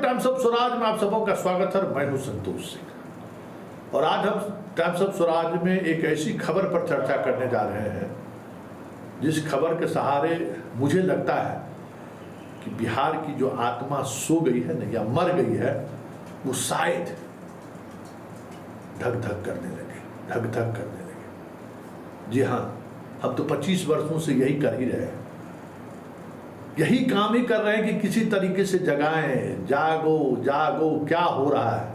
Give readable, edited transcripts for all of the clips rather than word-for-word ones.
Times of Swaraj में आप सबों का स्वागत है। मैं हूं संतोष सिंह और आज हम टाइम्स ऑफ स्वराज में एक ऐसी खबर पर चर्चा करने जा रहे हैं जिस खबर के सहारे मुझे लगता है कि बिहार की जो आत्मा सो गई है ना या मर गई है वो शायद धक धक करने लगे। जी हाँ, हम तो 25 वर्षों से यही कर ही रहे हैं, यही काम ही कर रहे हैं कि किसी तरीके से जगाएं, जागो जागो क्या हो रहा है।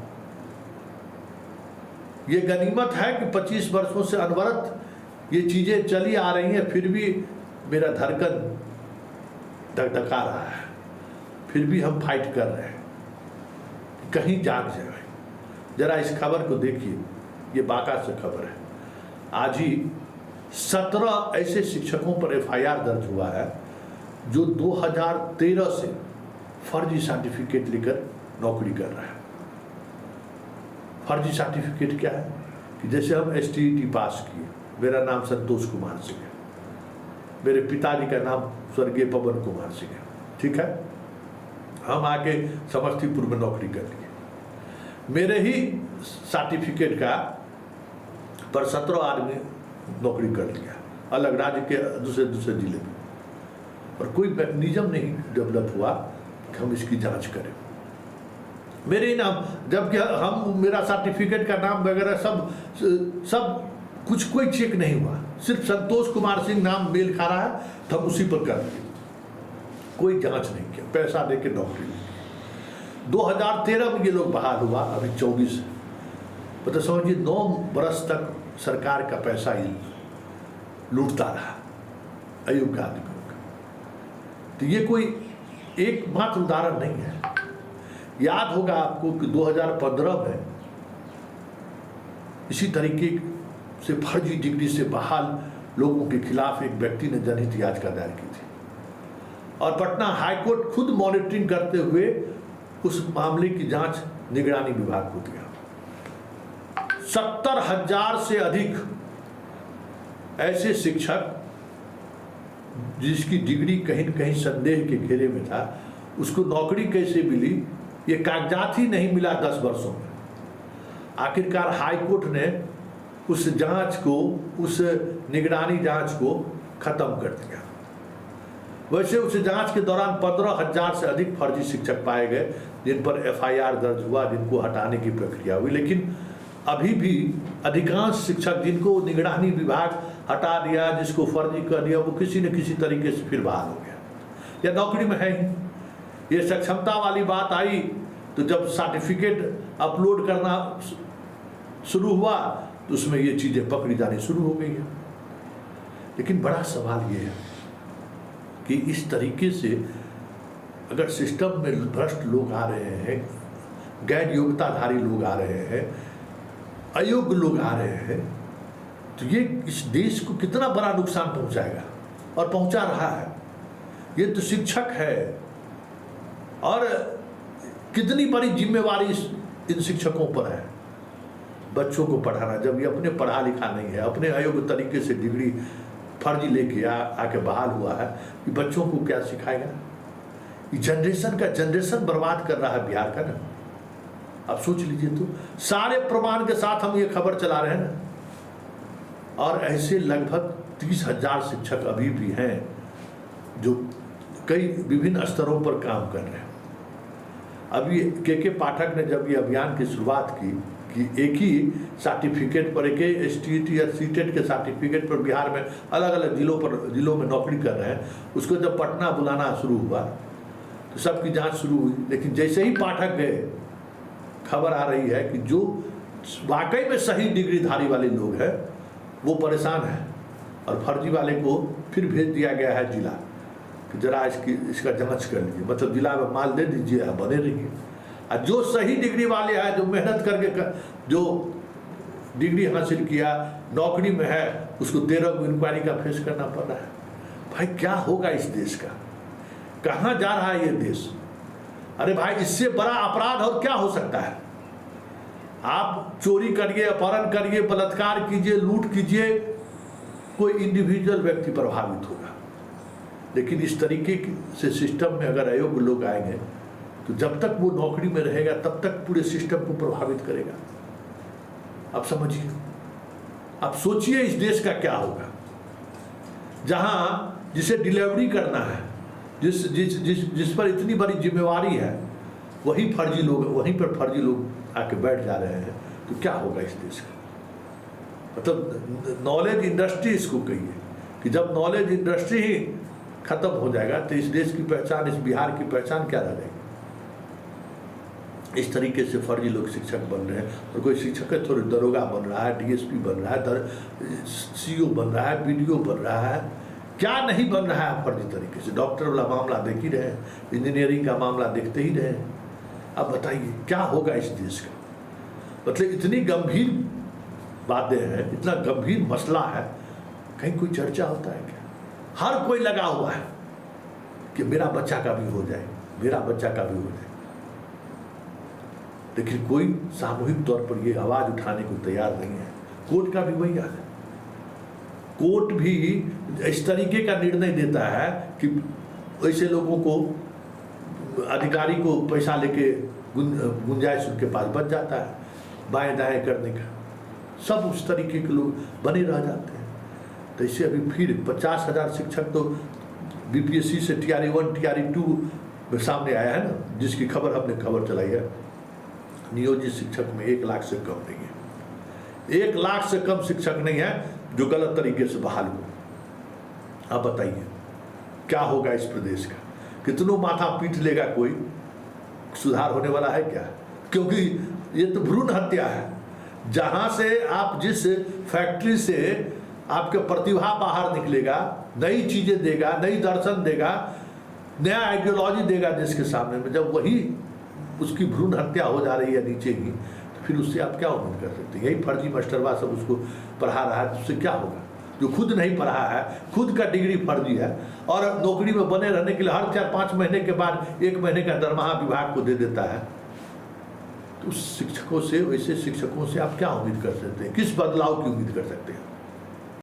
ये गनीमत है कि 25 वर्षों से अनवरत ये चीजें चली आ रही हैं, फिर भी मेरा धड़कन धकधका रहा है, फिर भी हम फाइट कर रहे हैं, कहीं जाग जाए। जरा इस खबर को देखिए, ये बांका से खबर है। आज ही 17 ऐसे शिक्षकों पर FIR दर्ज हुआ है जो 2013 से फर्जी सर्टिफिकेट लेकर नौकरी कर रहा है। फर्जी सर्टिफिकेट क्या है कि जैसे हम STET पास किए, मेरा नाम संतोष कुमार सिंह है, मेरे पिताजी का नाम स्वर्गीय पवन कुमार सिंह है, ठीक है। हम आके समस्तीपुर में नौकरी कर लिए, मेरे ही सर्टिफिकेट का पर 17 आदमी नौकरी कर लिया, अलग राज्य के दूसरे जिले में, और कोई मैकेनिज्म नहीं डेवलप हुआ कि हम इसकी जांच करें। मेरे ही नाम, जबकि हम मेरा सर्टिफिकेट का नाम वगैरह सब कुछ कोई चेक नहीं हुआ, सिर्फ संतोष कुमार सिंह नाम मेल खा रहा है तो हम उसी पर कर दिए, कोई जांच नहीं किया, पैसा दे के नौकरी ली। 2013 में ये लोग बहाल हुआ, अभी 24 मतलब समझिए 9 बरस तक सरकार का पैसा ही लूटता रहा अयोग्य आदमियों का। तो ये कोई एकमात्र उदाहरण नहीं है। याद होगा आपको कि 2015 में इसी तरीके से फर्जी डिग्री से बहाल लोगों के खिलाफ एक व्यक्ति ने जनहित याचिका दायर की थी और पटना हाईकोर्ट खुद मॉनिटरिंग करते हुए उस मामले की जांच निगरानी विभाग को दिया। 70,000 से अधिक ऐसे शिक्षक जिसकी डिग्री कहीं न कहीं संदेह के घेरे में था, उसको नौकरी कैसे मिली, ये कागजात ही नहीं मिला 10 वर्षों में। आखिरकार हाईकोर्ट ने उस जांच को, उस निगरानी जांच को खत्म कर दिया। वैसे उस जांच के दौरान 15,000 से अधिक फर्जी शिक्षक पाए गए जिन पर FIR दर्ज हुआ, जिनको हटाने की प्रक्रिया हुई, लेकिन अभी भी अधिकांश शिक्षक जिनको निगरानी विभाग हटा दिया, जिसको फर्जी कर दिया, वो किसी न किसी तरीके से फिर बहाल हो गया या नौकरी में है ही। ये सक्षमता वाली बात आई तो जब सर्टिफिकेट अपलोड करना शुरू हुआ तो उसमें ये चीज़ें पकड़ी जानी शुरू हो गई है। लेकिन बड़ा सवाल ये है कि इस तरीके से अगर सिस्टम में भ्रष्ट लोग आ रहे हैं, गैर योग्यताधारी लोग आ रहे हैं, अयोग्य लोग आ रहे हैं, तो ये इस देश को कितना बड़ा नुकसान पहुंचाएगा, और पहुंचा रहा है। ये तो शिक्षक है और कितनी बड़ी जिम्मेवारी इन शिक्षकों पर है बच्चों को पढ़ाना, जब ये अपने पढ़ा लिखा नहीं है, अपने अयोग्य तरीके से डिग्री फर्जी लेके आके बहाल हुआ है, कि बच्चों को क्या सिखाएगा। ये जनरेशन बर्बाद कर रहा है बिहार का ना। अब सोच लीजिए, तो सारे प्रमाण के साथ हम ये खबर चला रहे हैं ना, और ऐसे लगभग 30,000 शिक्षक अभी भी हैं जो कई विभिन्न स्तरों पर काम कर रहे हैं। अभी के पाठक ने जब ये अभियान की शुरुआत की कि एक ही सर्टिफिकेट पर, एक ही STET या CTET के सर्टिफिकेट पर बिहार में अलग अलग जिलों में नौकरी कर रहे हैं, उसको जब पटना बुलाना शुरू हुआ तो सबकी जांच शुरू हुई। लेकिन जैसे ही पाठक गए, खबर आ रही है कि जो वाकई में सही डिग्रीधारी वाले लोग हैं वो परेशान हैं, और फर्जी वाले को फिर भेज दिया गया है जिला कि जरा इसका जांच कर लीजिए, मतलब जिला में माल दे दीजिए, आप बने रहिए। और जो सही डिग्री वाले हैं, जो मेहनत करके जो डिग्री हासिल किया, नौकरी में है, उसको 13 इंक्वायरी का फेस करना पड़ रहा है। भाई क्या होगा इस देश का, कहाँ जा रहा है ये देश। अरे भाई, इससे बड़ा अपराध और क्या हो सकता है। आप चोरी करिए, अपहरण करिए, बलात्कार कीजिए, लूट कीजिए, कोई इंडिविजुअल व्यक्ति प्रभावित होगा। लेकिन इस तरीके से सिस्टम में अगर अयोग्य लोग आएंगे तो जब तक वो नौकरी में रहेगा तब तक पूरे सिस्टम को प्रभावित करेगा। अब समझिए, अब सोचिए इस देश का क्या होगा, जहां जिसे डिलीवरी करना है, जिस पर इतनी बड़ी जिम्मेवारी है, वहीं पर फर्जी लोग आके बैठ जा रहे हैं, तो क्या होगा इस देश का। मतलब नॉलेज इंडस्ट्री इसको कहिए कि जब नॉलेज इंडस्ट्री ही खत्म हो जाएगा तो इस देश की पहचान, इस बिहार की पहचान क्या रह जाएगी। इस तरीके से फर्जी लोग शिक्षक बन रहे हैं, और कोई शिक्षक है थोड़े दरोगा बन रहा है, डीएसपी बन रहा है, सीओ बन रहा है, बीडीओ बन रहा है, क्या नहीं बन रहा है फर्जी तरीके से। डॉक्टर वाला मामला देख ही रहे, इंजीनियरिंग का मामला देखते ही रहे। अब बताइए क्या होगा इस देश का। मतलब इतनी गंभीर बातें हैं, इतना गंभीर मसला है, कहीं कोई चर्चा होता है क्या। हर कोई लगा हुआ है कि मेरा बच्चा का भी हो जाए, मेरा बच्चा का भी हो जाए, लेकिन कोई सामूहिक तौर पर ये आवाज उठाने को तैयार नहीं है। कोर्ट का भी वही हाल है। कोर्ट भी इस तरीके का निर्णय देता है कि ऐसे लोगों को, अधिकारी को पैसा लेके गुंजाइश उनके पास बच जाता है बाएं दाएं करने का, सब उस तरीके के लोग बने रह जाते हैं। तो इससे अभी फिर 50,000 शिक्षक तो बीपीएससी से TRE 1 TRE 2 में सामने आया है ना, जिसकी खबर चलाई है। नियोजित शिक्षक में 1 लाख से कम नहीं है, 1 लाख से कम शिक्षक नहीं है जो गलत तरीके से बहाल हो। अब बताइए क्या होगा इस प्रदेश का। कितनों माथा पीट लेगा, कोई सुधार होने वाला है क्या। क्योंकि ये तो भ्रूण हत्या है। जहां से आप, जिस फैक्ट्री से आपके प्रतिभा बाहर निकलेगा, नई चीजें देगा, नई दर्शन देगा, नया आइडियोलॉजी देगा देश के सामने में, जब वही उसकी भ्रूण हत्या हो जा रही है नीचे ही, तो फिर उससे आप क्या उम्मीद कर सकते हैं। यही फर्जी मास्टरवा सब उसको पढ़ा रहा है, तो उससे क्या होगा। जो खुद नहीं पढ़ा है, खुद का डिग्री फर्जी है, और नौकरी में बने रहने के लिए हर 4-5 महीने के बाद 1 महीने का दरमाहा विभाग को दे देता है। तो उस शिक्षकों से, वैसे शिक्षकों से आप क्या उम्मीद कर सकते हैं, किस बदलाव की उम्मीद कर सकते हैं।